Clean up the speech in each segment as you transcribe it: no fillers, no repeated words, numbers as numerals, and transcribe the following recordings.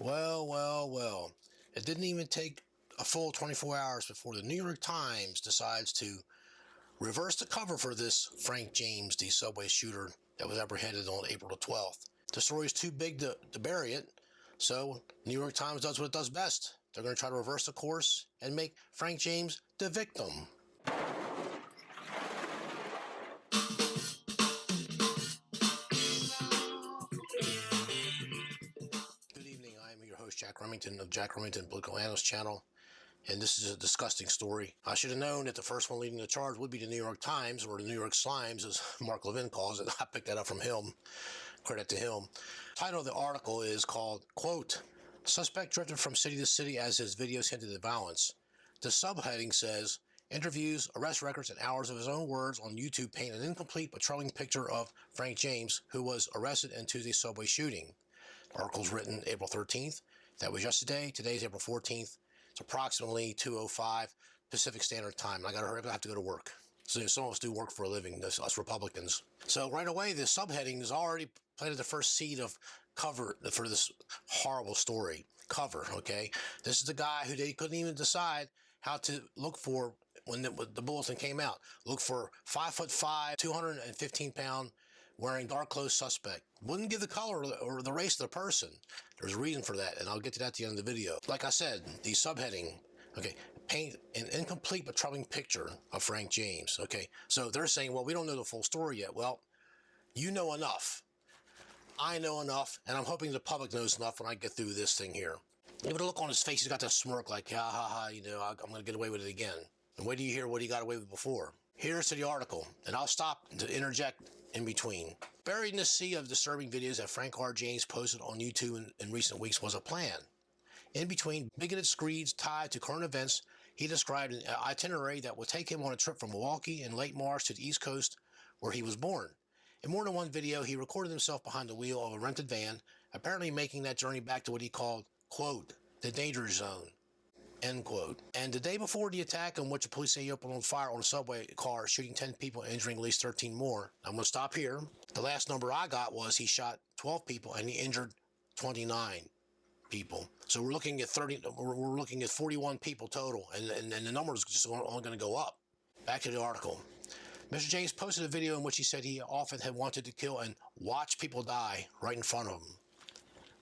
Well. It didn't even take a full 24 hours before the New York Times decides to reverse the cover for this Frank James, the subway shooter that was apprehended on April the 12th. The story is too big to bury it, so New York Times does what it does best. They're going to try to reverse the course and make Frank James the victim. Good evening, I'm your host Jack Remington of JackRemington Political Analyst Channel, and this is a disgusting story. I should have known that the first one leading the charge would be the New York Times, or the New York Slimes, as Mark Levin calls it. I picked that up from him. Credit to him. The title of the article is called, quote, "Suspect drifted from city to city as his videos hinted at violence." The subheading says, "Interviews, arrest records, and hours of his own words on YouTube paint an incomplete but troubling picture of Frank James, who was arrested in Tuesday's subway shooting." The article's written April 13th. That was yesterday. Today's April 14th. It's approximately 2:05 Pacific Standard Time. I got to hurry up. I have to go to work. So some of us do work for a living, us Republicans. So right away, the subheading has already planted the first seed of cover for this horrible story. Cover, okay? This is the guy who they couldn't even decide how to look for when the bulletin came out. Look for 5'5", 215-pound, wearing dark clothes suspect. Wouldn't give the color or the race of the person. There's a reason for that, and I'll get to that at the end of the video. Like I said, the subheading, okay, paint an incomplete but troubling picture of Frank James. Okay, so they're saying, well, we don't know the full story yet. Well, you know enough. I know enough, and I'm hoping the public knows enough when I get through this thing here. Look at the look on his face. He's got that smirk like, ha, ha, ha, you know, I'm going to get away with it again. And wait till you hear what he got away with before. Here's to the article, and I'll stop to interject in between. Buried in the sea of disturbing videos that Frank R. James posted on YouTube in recent weeks was a plan. In between bigoted screeds tied to current events, he described an itinerary that would take him on a trip from Milwaukee in late March to the East Coast, where he was born. In more than one video, he recorded himself behind the wheel of a rented van, apparently making that journey back to what he called, quote, the danger zone, end quote. And the day before the attack, in which the police say he opened on fire on a subway car, shooting 10 people and injuring at least 13 more. I'm going to stop here. The last number I got was he shot 12 people and he injured 29 people. So we're looking at 41 people total, and the number is just only going to go up. Back to the article. Mr. James posted a video in which he said he often had wanted to kill and watch people die right in front of him.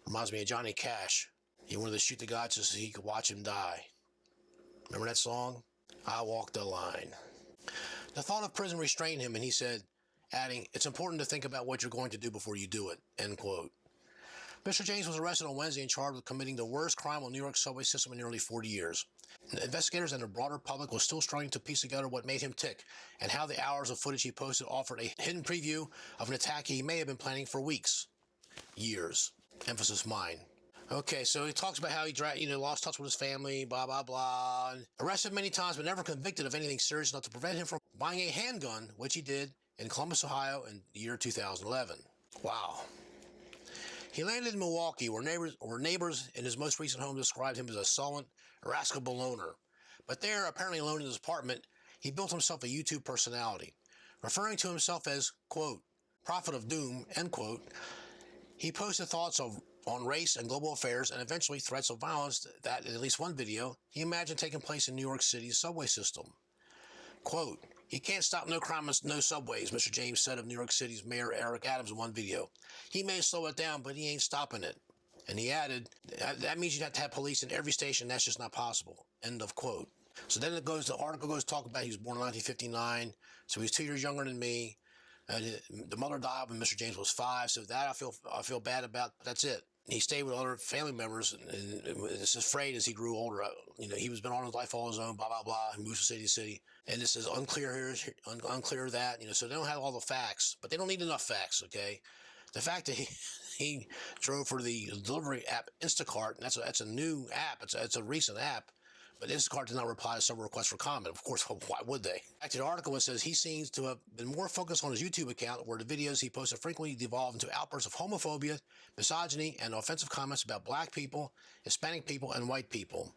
Reminds me of Johnny Cash. He wanted to shoot the guy just so he could watch him die. Remember that song? I Walk the Line. The thought of prison restrained him, and he said, adding, "It's important to think about what you're going to do before you do it," end quote. Mr. James was arrested on Wednesday and charged with committing the worst crime on New York's subway system in nearly 40 years. Investigators and the broader public were still struggling to piece together what made him tick, and how the hours of footage he posted offered a hidden preview of an attack he may have been planning for weeks. Years. Emphasis mine. Okay, so he talks about how he lost touch with his family, blah, blah, blah. And arrested many times, but never convicted of anything serious enough to prevent him from buying a handgun, which he did in Columbus, Ohio in the year 2011. Wow. He landed in Milwaukee, where neighbors in his most recent home described him as a sullen, irascible loner. But there, apparently alone in his apartment, he built himself a YouTube personality. Referring to himself as, quote, prophet of doom, end quote, he posted thoughts on race and global affairs, and eventually threats of violence that, in at least one video, he imagined taking place in New York City's subway system. Quote, "He can't stop no crime, no subways," Mr. James said of New York City's Mayor Eric Adams in one video. "He may slow it down, but he ain't stopping it." And he added, "That means you'd have to have police in every station. That's just not possible." End of quote. So then the article goes to talk about he was born in 1959, so he's 2 years younger than me. The mother died when Mr. James was 5, so that I feel bad about, but that's it. He stayed with other family members, and this is afraid as he grew older. He was been on his life all his own, blah, blah, blah. He moved from city to city. And this is unclear here, unclear that, so they don't have all the facts, but they don't need enough facts, okay? The fact that he drove for the delivery app Instacart, and that's a new app, it's a recent app, but Instacart did not reply to several requests for comment. Of course, why would they? Back to the article, it says he seems to have been more focused on his YouTube account, where the videos he posted frequently devolved into outbursts of homophobia, misogyny, and offensive comments about black people, Hispanic people, and white people.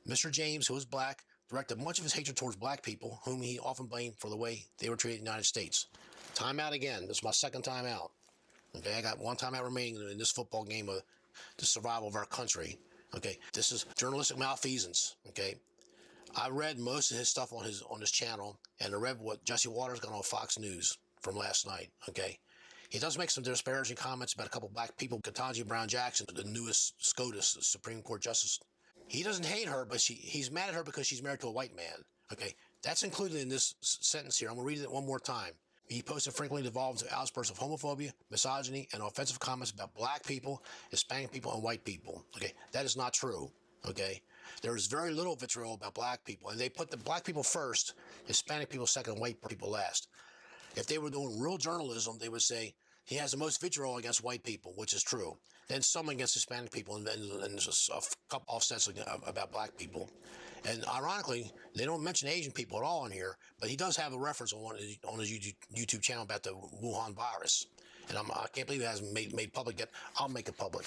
Mr. James, who is black, directed much of his hatred towards black people, whom he often blamed for the way they were treated in the United States. Time out again. This is my second time out. Okay, I got one time out remaining in this football game of the survival of our country. Okay, this is journalistic malfeasance. Okay, I read most of his stuff on his channel, and I read what Jesse Waters got on Fox News from last night. Okay, he does make some disparaging comments about a couple black people. Ketanji Brown Jackson, the newest SCOTUS, the Supreme Court Justice. He doesn't hate her, but he's mad at her because she's married to a white man. Okay, that's included in this sentence here. I'm going to read it one more time. He posted frequently devolved into outbursts of homophobia, misogyny, and offensive comments about black people, Hispanic people, and white people. Okay, that is not true. Okay, there is very little vitriol about black people, and they put the black people first, Hispanic people second, and white people last. If they were doing real journalism, they would say he has the most vitriol against white people, which is true. Then some against Hispanic people, and there's a couple offsets about black people. And ironically, they don't mention Asian people at all in here, but he does have a reference on his YouTube channel about the Wuhan virus. And I can't believe it hasn't made public yet. I'll make it public.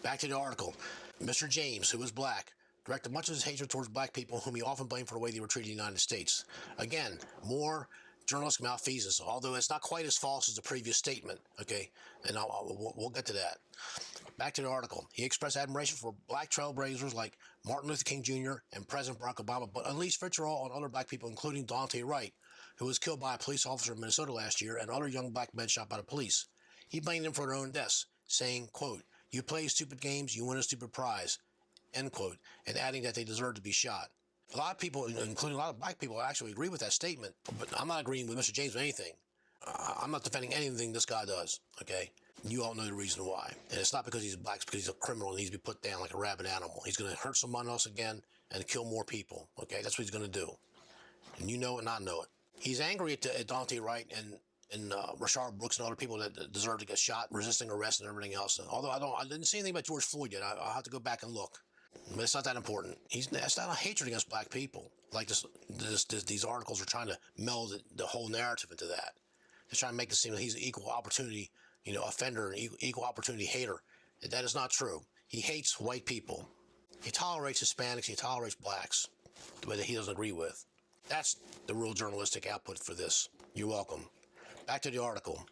Back to the article. Mr. James, who is black, directed much of his hatred towards black people, whom he often blamed for the way they were treated in the United States. Again, more journalistic malfeasance, although it's not quite as false as the previous statement. Okay, and we'll get to that. Back to the article. He expressed admiration for black trailblazers like Martin Luther King Jr. and President Barack Obama, but unleashed vitriol on other black people, including Daunte Wright, who was killed by a police officer in Minnesota last year, and other young black men shot by the police. He blamed them for their own deaths, saying, quote, "You play stupid games, you win a stupid prize," end quote, and adding that they deserve to be shot. A lot of people, including a lot of black people, actually agree with that statement, but I'm not agreeing with Mr. James with anything. I'm not defending anything this guy does, okay? You all know the reason why. And it's not because he's black, it's because he's a criminal and needs to be put down like a rabid animal. He's going to hurt someone else again and kill more people, okay? That's what he's going to do. And you know it and I know it. He's angry at Daunte Wright and Rashard Brooks and other people that deserve to get shot, resisting arrest and everything else. And although I didn't see anything about George Floyd yet. I'll have to go back and look. But it's not that important. That's not a hatred against black people. Like these articles are trying to meld the whole narrative into that. They're trying to make it seem that he's an equal opportunity, offender, and equal opportunity hater. That is not true. He hates white people. He tolerates Hispanics. He tolerates blacks, the way that he doesn't agree with. That's the real journalistic output for this. You're welcome. Back to the article.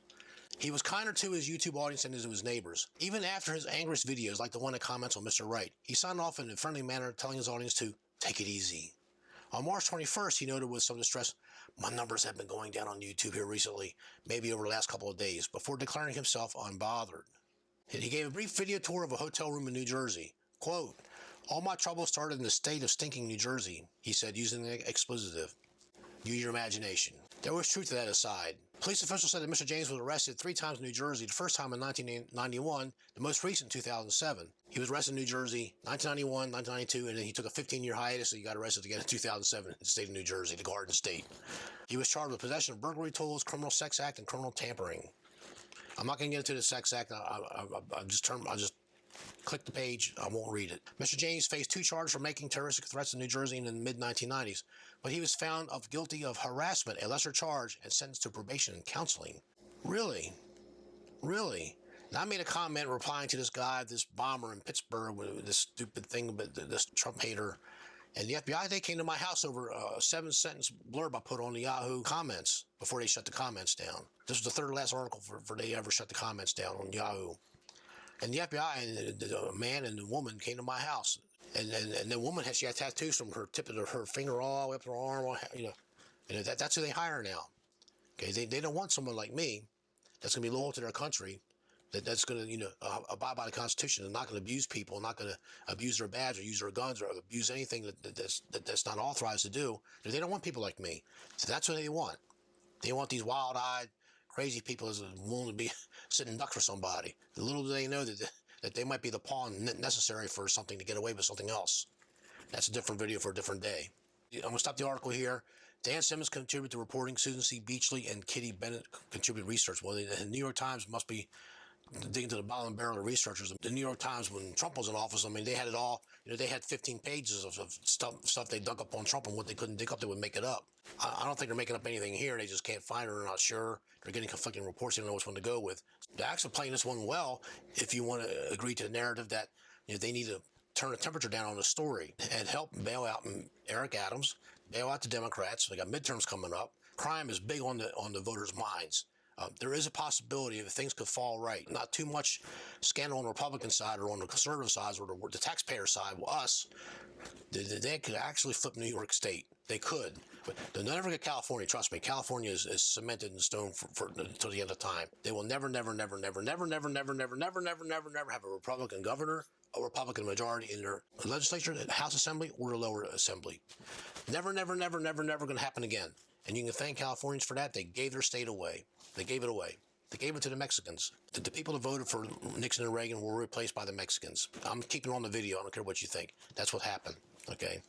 He was kinder to his YouTube audience than to his neighbors. Even after his angriest videos, like the one that comments on Mr. Wright, he signed off in a friendly manner, telling his audience to take it easy. On March 21st, he noted with some distress, "My numbers have been going down on YouTube here recently, maybe over the last couple of days," before declaring himself unbothered. He gave a brief video tour of a hotel room in New Jersey. Quote, "All my trouble started in the state of stinking New Jersey," he said, using the expletive. Use your imagination. There was truth to that aside. Police officials said that Mr. James was arrested 3 times in New Jersey, the first time in 1991, the most recent in 2007. He was arrested in New Jersey 1991, 1992, and then he took a 15-year hiatus, so he got arrested again in 2007 in the state of New Jersey, the Garden State. He was charged with possession of burglary tools, criminal sex act, and criminal tampering. I'm not going to get into the sex act. I just click the page. I won't read it. Mr. James faced 2 charges for making terroristic threats in New Jersey in the mid-1990s, but he was found guilty of harassment, a lesser charge, and sentenced to probation and counseling. Really? Really? Now, I made a comment replying to this guy, this bomber in Pittsburgh, with this stupid thing about this Trump hater. And the FBI, they came to my house over a 7-sentence blurb I put on the Yahoo comments before they shut the comments down. This was the 3rd last article for they ever shut the comments down on Yahoo. And the FBI and the man and the woman came to my house. And the woman, she had tattoos from her tip of her finger all the way up to her arm. That's who they hire now. Okay, they don't want someone like me that's going to be loyal to their country, that's going to, abide by the Constitution and not going to abuse people, not going to abuse their badge or use their guns or abuse anything that's not authorized to do. They don't want people like me. So that's what they want. They want these wild-eyed, crazy people is willing to be sitting duck for somebody. Little do they know that they might be the pawn necessary for something to get away with something else. That's a different video for a different day. I'm going to stop the article here. Dan Simmons contributed to reporting. Susan C. Beachley and Kitty Bennett contributed research. Well, the New York Times must be digging to the bottom barrel of researchers. The New York Times, when Trump was in office, they had it all. They had 15 pages of stuff they dug up on Trump, and what they couldn't dig up, they would make it up. I don't think they're making up anything here. They just can't find it. They're not sure. They're getting conflicting reports. They don't know which one to go with. They're actually playing this one well if you want to agree to the narrative that they need to turn the temperature down on the story and help bail out Eric Adams, bail out the Democrats. They got midterms coming up. Crime is big on the voters' minds. There is a possibility that things could fall right. Not too much scandal on the Republican side or on the conservative side or the taxpayer side. Well, us, they could actually flip New York State. They could, but they'll never get California. Trust me, California is cemented in stone for until the end of time. They will never have a Republican governor, a Republican majority in their legislature, the House Assembly, or the lower assembly. Never going to happen again. And you can thank Californians for that. They gave their state away. They gave it away. They gave it to the Mexicans. The people that voted for Nixon and Reagan were replaced by the Mexicans. I'm keeping it on the video. I don't care what you think. That's what happened. Okay.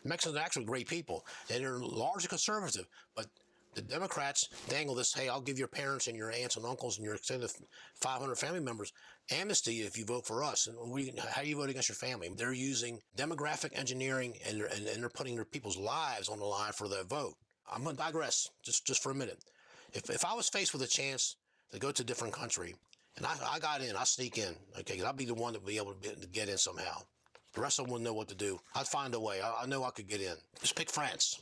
The Mexicans are actually great people. They're largely conservative, but the Democrats dangle this, hey, I'll give your parents and your aunts and uncles and your extended 500 family members amnesty if you vote for us. And how do you vote against your family? They're using demographic engineering, and they're putting their people's lives on the line for their vote. I'm going to digress just for a minute. If I was faced with a chance to go to a different country, and I got in, I sneak in, okay, because I'll be the one that will be able to get in somehow. The rest of them wouldn't know what to do. I'd find a way. I know I could get in. Just pick France.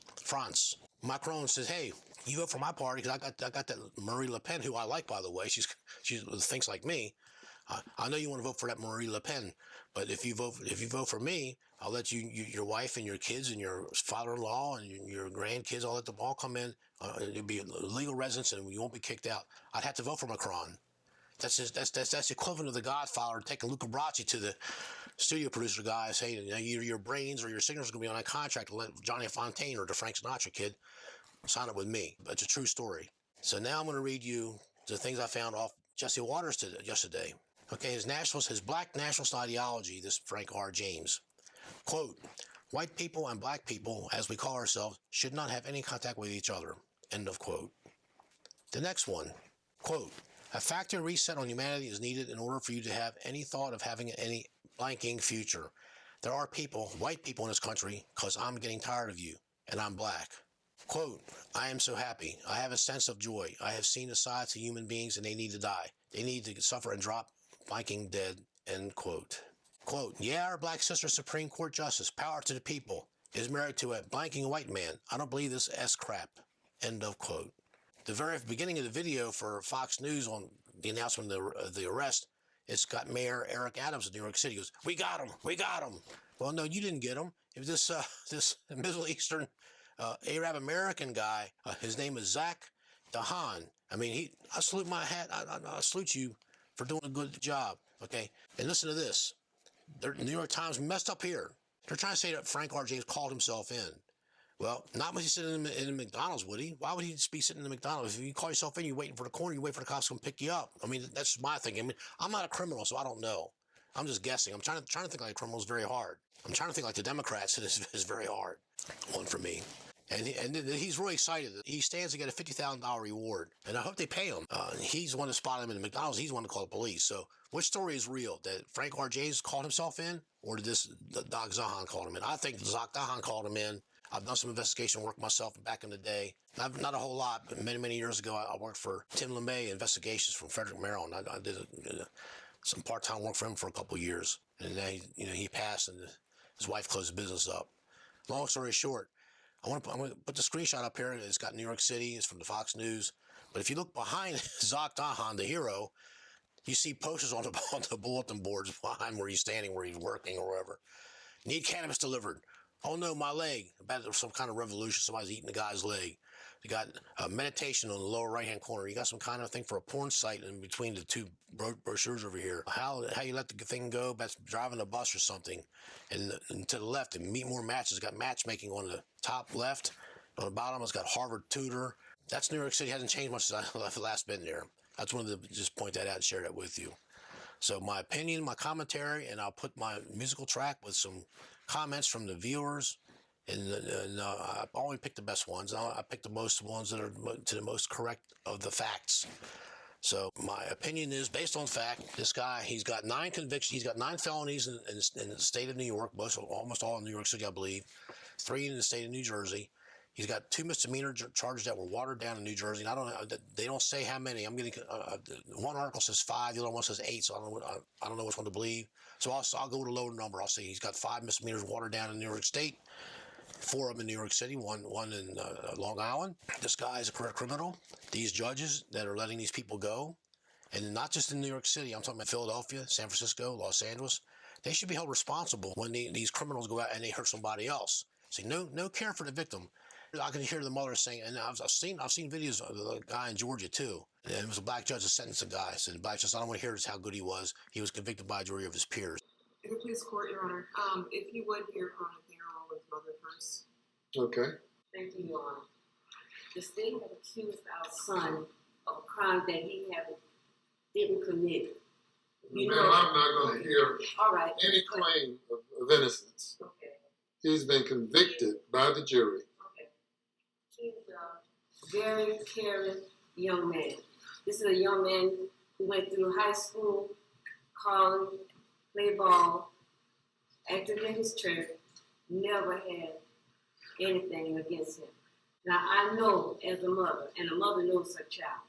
Macron says, hey, you vote for my party because I got that Marie Le Pen, who I like, by the way. She thinks like me. I know you want to vote for that Marie Le Pen, but if you vote for me, I'll let your wife and your kids and your father-in-law and your grandkids, I'll let them all come in. It'll be legal residents, and you won't be kicked out. I'd have to vote for Macron. That's the equivalent of the Godfather taking Luca Brasi to the studio producer guys, hey, either your brains or your signatures are going to be on that contract to let Johnny Fontaine or the Frank Sinatra kid sign it with me. But it's a true story. So now I'm going to read you the things I found off Jesse Waters yesterday. Okay, his black nationalist ideology, this Frank R. James. Quote, white people and black people, as we call ourselves, should not have any contact with each other. End of quote. The next one, quote, a factory reset on humanity is needed in order for you to have any thought of having any blanking future. There are people, white people in this country, because I'm getting tired of you, and I'm black. Quote, I am so happy. I have a sense of joy. I have seen the sides of human beings, and they need to die. They need to suffer and drop blanking dead. End quote. Quote, yeah, our black sister Supreme Court Justice, power to the people, is married to a blanking white man. I don't believe this S crap. End of quote. The very beginning of the video for Fox News on the announcement of the arrest, it's got Mayor Eric Adams of New York City. He goes, we got him. Well, no, you didn't get him. It was this Middle Eastern Arab American guy. His name is Zach Dahan. I mean, I salute my hat. I salute you for doing a good job. Okay, and listen to this. The New York Times messed up here. They're trying to say that Frank R. James called himself in. Well, not when he's sitting in the McDonald's, would he? Why would he be sitting in the McDonald's? If you call yourself in, you're waiting for the corner, you wait for the cops to come pick you up. I mean, that's my thinking. I mean, I'm not a criminal, so I don't know. I'm just guessing. I'm trying to think like a criminal is very hard. I'm trying to think like the Democrats is very hard. One for me. And he's really excited. He stands to get a $50,000 reward, and I hope they pay him. He's the one that spotted him in the McDonald's. He's the one to call the police. So which story is real? That Frank R. James called himself in, or did Doc Zahan called him in? I think Doc Zahan called him in. I've done some investigation work myself back in the day. Not a whole lot, but many years ago, I worked for Tim LeMay Investigations from Frederick, Maryland. I did some part-time work for him for a couple of years, and then he passed, and his wife closed the business up. Long story short, I'm going to put the screenshot up here. It's got New York City. It's from the Fox News. But if you look behind Zach Dahan, the hero, you see posters on the bulletin boards behind where he's standing, where he's working, or wherever. Need cannabis delivered. Oh no, my leg. About some kind of revolution. Somebody's eating the guy's leg. You got meditation on the lower right-hand corner. You got some kind of thing for a porn site in between the two brochures over here. How you let the thing go? That's driving a bus or something. And to the left, and Meet More Matches. Got matchmaking on the top left. On the bottom, it's got Harvard Tutor. That's New York City. Hasn't changed much since I've last been there. I just wanted to just point that out and share that with you. So my opinion, my commentary, and I'll put my musical track with some comments from the viewers. And I only picked the best ones. I picked the most ones that are to the most correct of the facts. So my opinion is based on fact. This guy, he's got 9 convictions. He's got 9 felonies in the state of New York, almost all in New York City, I believe. 3 in the state of New Jersey. He's got 2 misdemeanor charges that were watered down in New Jersey. And I don't know. They don't say how many. I'm getting one article says 5. The other one says 8. So I don't know which one to believe. So I'll go with a lower number. I'll say he's got 5 misdemeanors watered down in New York State. 4 of them in New York City, one in Long Island. This guy is a criminal. These judges that are letting these people go, and not just in New York City, I'm talking about Philadelphia, San Francisco, Los Angeles, they should be held responsible when these criminals go out and they hurt somebody else. See, no care for the victim. I can hear the mother saying, and I've seen videos of the guy in Georgia too. And it was a black judge that sentenced a guy. Said the black judge, I don't want to hear how good he was. He was convicted by a jury of his peers. If you please, court, Your Honor. If you would hear from the funeral with mother first. Okay. Thank you, Your Honor. The state has accused our son of a crime that he didn't commit. Ma'am, I'm not going to hear all right. any claim of innocence. Okay. He's been convicted by the jury. Okay. He's a very caring young man. This is a young man who went through high school, college, played ball, acted in his church, never had anything against him. Now, I know as a mother, and a mother knows her child,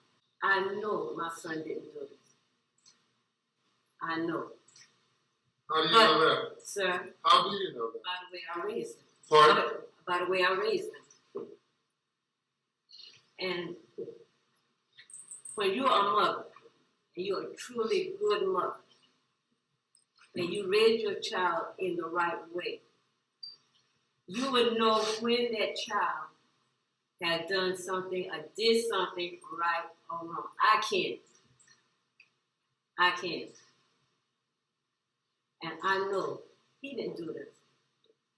I know my son didn't do this. I know. How do you know that? Sir, How do you know that? by the way I raised him. Pardon? By the way I raised him. And when you're a mother, and you're a truly good mother, and you raise your child in the right way, you would know when that child had done something or did something right or wrong. I can't. And I know he didn't do this.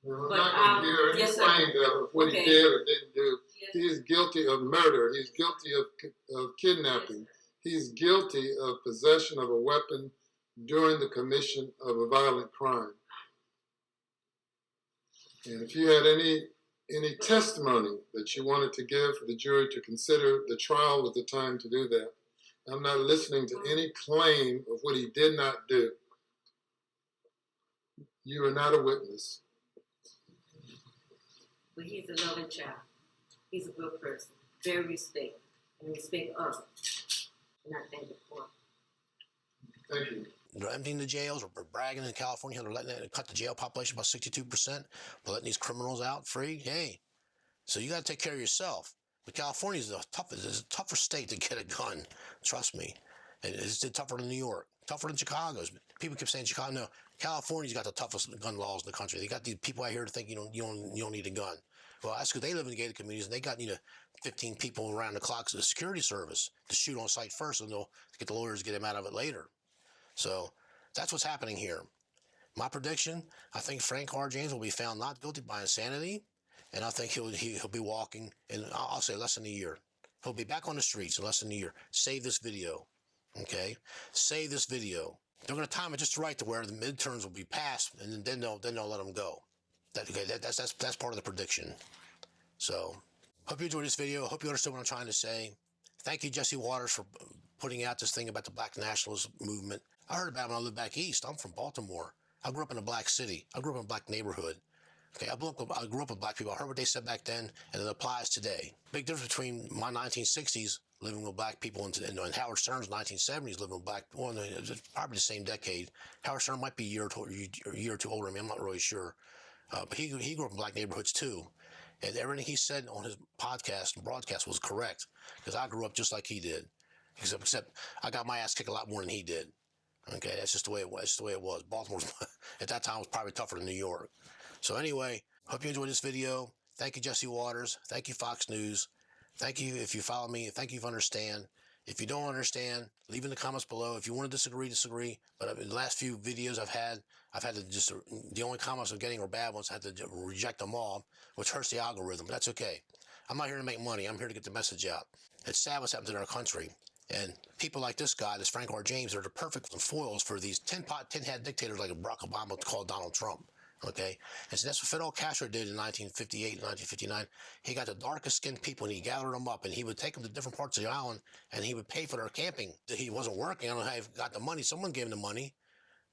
No, I'm But, not going to hear any yes, sir. claim of what he did or didn't do. Yes. He's guilty of murder. He's guilty of kidnapping. He's guilty of possession of a weapon during the commission of a violent crime. And if you had any testimony that you wanted to give for the jury to consider, the trial was the time to do that. I'm not listening to any claim of what he did not do. You are not a witness. But he's a loving child. He's a good person. Very respectful. And respect others. And I thank you for it. Thank you. They're emptying the jails, or bragging in California, they're letting it cut the jail population by 62%, but letting these criminals out free. Hey, so you got to take care of yourself. But California is a tougher state to get a gun. Trust me. It's tougher than New York, tougher than Chicago's. People keep saying Chicago. No, California's got the toughest gun laws in the country. They got these people out here to think you don't need a gun. Well, that's because they live in gated communities, and they got 15 people around the clock to the security service to shoot on site first, and they'll get the lawyers to get them out of it later. So that's what's happening here. My prediction: I think Frank R. James will be found not guilty by insanity, and I think he'll be walking in, I'll say, less than a year. He'll be back on the streets in less than a year. Save this video, okay? Save this video. They're going to time it just right to where the midterms will be passed, and then they'll let him go. That's part of the prediction. So, hope you enjoyed this video. Hope you understood what I'm trying to say. Thank you, Jesse Waters, for putting out this thing about the Black nationalist movement. I heard about it when I lived back east. I'm from Baltimore. I grew up in a black city. I grew up in a black neighborhood. Okay, I grew up with black people. I heard what they said back then, and it applies today. Big difference between my 1960s living with black people and Howard Stern's 1970s living with black. Well, it's probably the same decade. Howard Stern might be a year or two older than me. I'm not really sure, but he grew up in black neighborhoods too, and everything he said on his podcast and broadcast was correct because I grew up just like he did, except I got my ass kicked a lot more than he did. Okay, that's just the way it was. That's the way it was. Baltimore at that time was probably tougher than New York. So anyway, hope you enjoyed this video. Thank you, Jesse Waters. Thank you, Fox News. Thank you if you follow me. Thank you if you understand. If you don't understand, leave in the comments below. If you want to disagree. But in the last few videos I've had to just, the only comments I'm getting are bad ones. I had to reject them all, which hurts the algorithm. But that's okay. I'm not here to make money. I'm here to get the message out. It's sad what's happened in our country. And people like this guy, this Frank R. James, are the perfect foils for these tin-hat dictators like Barack Obama called Donald Trump. Okay, and so that's what Fidel Castro did in 1958 and 1959. He got the darkest skinned people and he gathered them up and he would take them to different parts of the island and he would pay for their camping. He wasn't working. I don't know how he got the money. Someone gave him the money.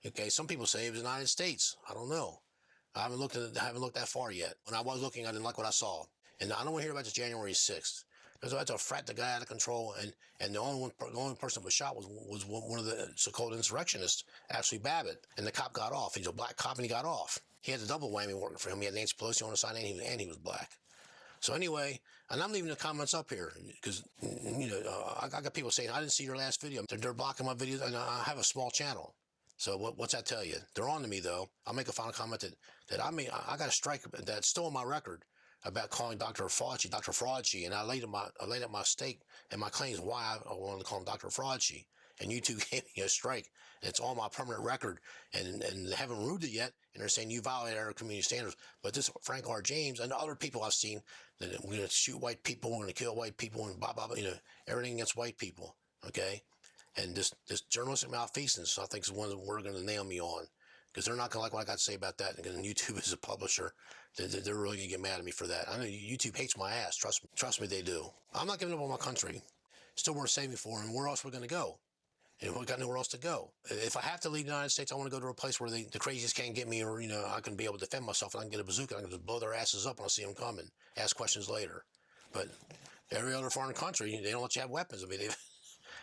Okay, some people say it was the United States. I don't know. I haven't looked that far yet. When I was looking, I didn't like what I saw. And I don't want to hear about this January 6th. Because that's a frat the guy out of control, and the only person that was shot was one of the so-called insurrectionists, actually Babbitt, and the cop got off. He's a black cop, and he got off. He had a double whammy working for him. He had Nancy Pelosi on the side, and he was black. So anyway, and I'm leaving the comments up here because, I got people saying, I didn't see your last video. They're blocking my videos, and I have a small channel. So what's that tell you? They're on to me, though. I'll make a final comment that I got a strike that's still on my record about calling Dr. Fauci, and I laid out my stake and my claims why I wanted to call him Dr. Fauci. And YouTube gave me a strike. And it's on my permanent record, and they haven't removed it yet. And they're saying you violated our community standards. But this Frank R. James and other people I've seen that we're going to shoot white people, we're going to kill white people, and blah blah blah. Everything against white people. Okay, and this journalistic malfeasance, I think, is one that we're going to nail me on, because they're not going to like what I got to say about that. And YouTube is a publisher. They're really going to get mad at me for that. I know YouTube hates my ass. Trust me, they do. I'm not giving up on my country. Still worth saving for, and where else we're going to go? And we got nowhere else to go. If I have to leave the United States, I want to go to a place where the crazies can't get me, or, I can be able to defend myself, and I can get a bazooka, I can just blow their asses up when I see them coming, ask questions later. But every other foreign country, they don't let you have weapons. I mean,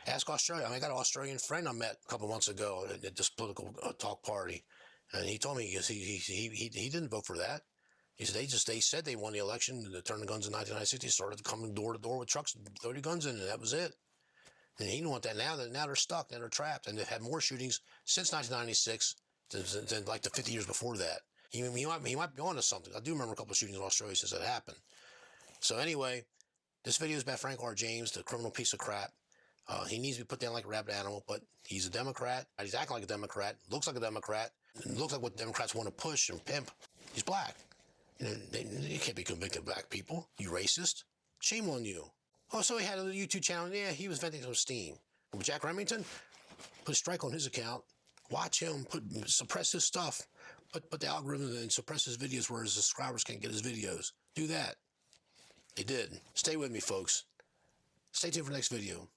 ask Australia. I got an Australian friend I met a couple months ago at this political talk party, and he told me he didn't vote for that. He said they said they won the election to turn the guns in 1996. They started coming door to door with trucks, 30 guns in, and that was it. And he didn't want that now. Now they're stuck. Now they're trapped. And they've had more shootings since 1996 than like the 50 years before that. He might be on to something. I do remember a couple of shootings in Australia since that happened. So anyway, this video is about Frank R. James, the criminal piece of crap. He needs to be put down like a rabid animal, but he's a Democrat. He's acting like a Democrat. Looks like a Democrat. Looks like what Democrats want to push and pimp. He's black. You can't be convicted of black people. You racist. Shame on you. Oh, so he had a YouTube channel. Yeah, he was venting some steam. Jack Remington, put a strike on his account. Watch him. Suppress his stuff. Put the algorithm and suppress his videos where his subscribers can't get his videos. Do that. They did. Stay with me, folks. Stay tuned for the next video.